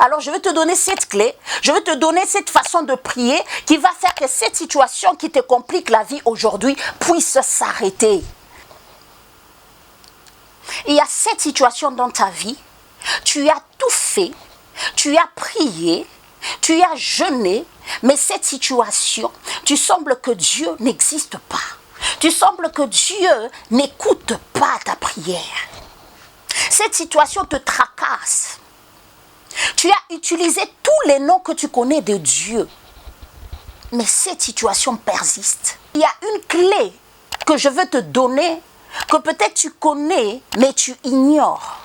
Alors je vais te donner cette clé, je vais te donner cette façon de prier qui va faire que cette situation qui te complique la vie aujourd'hui puisse s'arrêter. Il y a cette situation dans ta vie, tu as tout fait, tu as prié, tu as jeûné, mais cette situation, tu sembles que Dieu n'existe pas. Tu sembles que Dieu n'écoute pas ta prière. Cette situation te tracasse. Tu as utilisé tous les noms que tu connais de Dieu. Mais cette situation persiste. Il y a une clé que je veux te donner, que peut-être tu connais, mais tu ignores.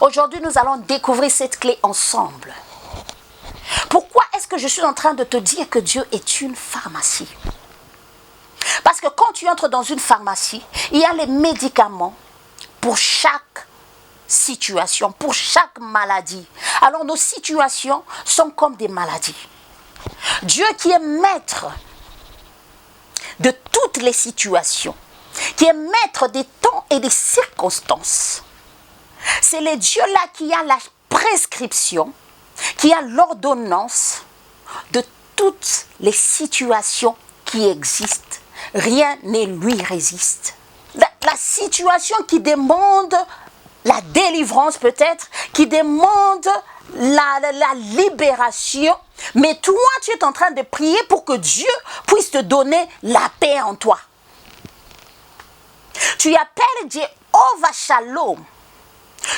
Aujourd'hui, nous allons découvrir cette clé ensemble. Pourquoi est-ce que je suis en train de te dire que Dieu est une pharmacie? Parce que quand tu entres dans une pharmacie, il y a les médicaments pour chaque situation, pour chaque maladie. Alors nos situations sont comme des maladies. Dieu qui est maître de toutes les situations, qui est maître des temps et des circonstances, c'est le Dieu-là qui a la prescription, qui a l'ordonnance de toutes les situations qui existent. Rien ne lui résiste. La situation qui demande la délivrance peut-être, qui demande la libération, mais toi tu es en train de prier pour que Dieu puisse te donner la paix en toi. Tu appelles Jéhovah Shalom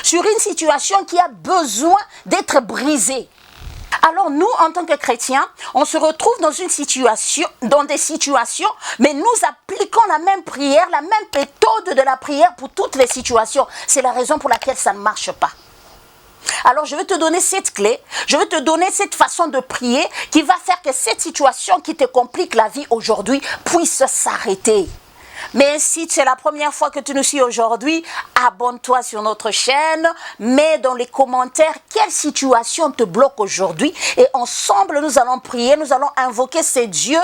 sur une situation qui a besoin d'être brisée. Alors nous, en tant que chrétiens, on se retrouve dans une situation, dans des situations, mais nous appliquons la même prière, la même méthode de la prière pour toutes les situations. C'est la raison pour laquelle ça ne marche pas. Alors je vais te donner cette clé, je vais te donner cette façon de prier qui va faire que cette situation qui te complique la vie aujourd'hui puisse s'arrêter. Mais si c'est la première fois que tu nous suis aujourd'hui, abonne-toi sur notre chaîne, mets dans les commentaires quelle situation te bloque aujourd'hui et ensemble nous allons prier, nous allons invoquer ces dieux,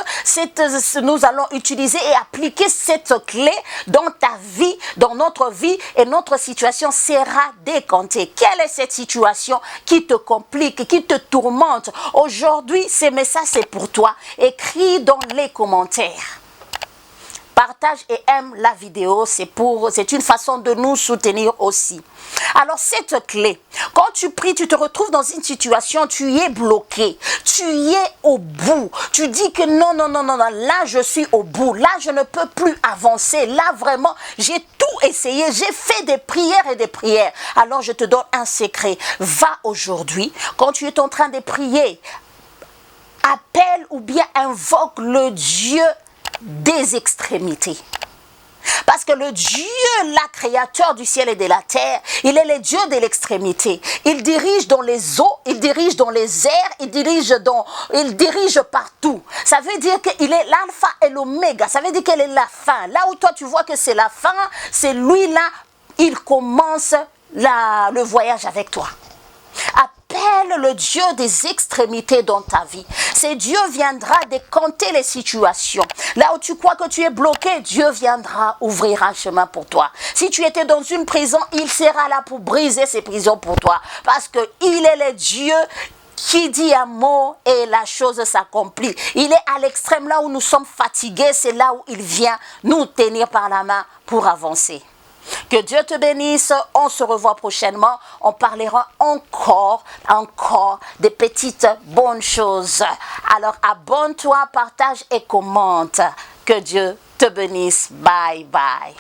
nous allons utiliser et appliquer cette clé dans ta vie, dans notre vie et notre situation sera décantée. Quelle est cette situation qui te complique, qui te tourmente? Aujourd'hui, ce message c'est pour toi. Écris dans les commentaires. Partage et aime la vidéo, c'est une façon de nous soutenir aussi. Alors cette clé, quand tu pries, tu te retrouves dans une situation, tu es bloqué, tu es au bout. Tu dis que non, là je suis au bout, là je ne peux plus avancer, là vraiment j'ai tout essayé, j'ai fait des prières et des prières. Alors je te donne un secret, va aujourd'hui, quand tu es en train de prier, appelle ou bien invoque le Dieu des extrémités. Parce que le Dieu, la créateur du ciel et de la terre, il est le Dieu de l'extrémité. Il dirige dans les eaux, il dirige dans les airs, il dirige partout. Ça veut dire qu'il est l'alpha et l'oméga. Ça veut dire qu'il est la fin. Là où toi tu vois que c'est la fin, c'est lui là, il commence le voyage avec toi. Appelle le Dieu des extrémités dans ta vie. C'est Dieu viendra décanter les situations. Là où tu crois que tu es bloqué, Dieu viendra ouvrir un chemin pour toi. Si tu étais dans une prison, il sera là pour briser ces prisons pour toi. Parce qu'il est le Dieu qui dit un mot et la chose s'accomplit. Il est à l'extrême là où nous sommes fatigués, c'est là où il vient nous tenir par la main pour avancer. Que Dieu te bénisse, on se revoit prochainement, on parlera encore des petites bonnes choses. Alors abonne-toi, partage et commente. Que Dieu te bénisse, bye bye.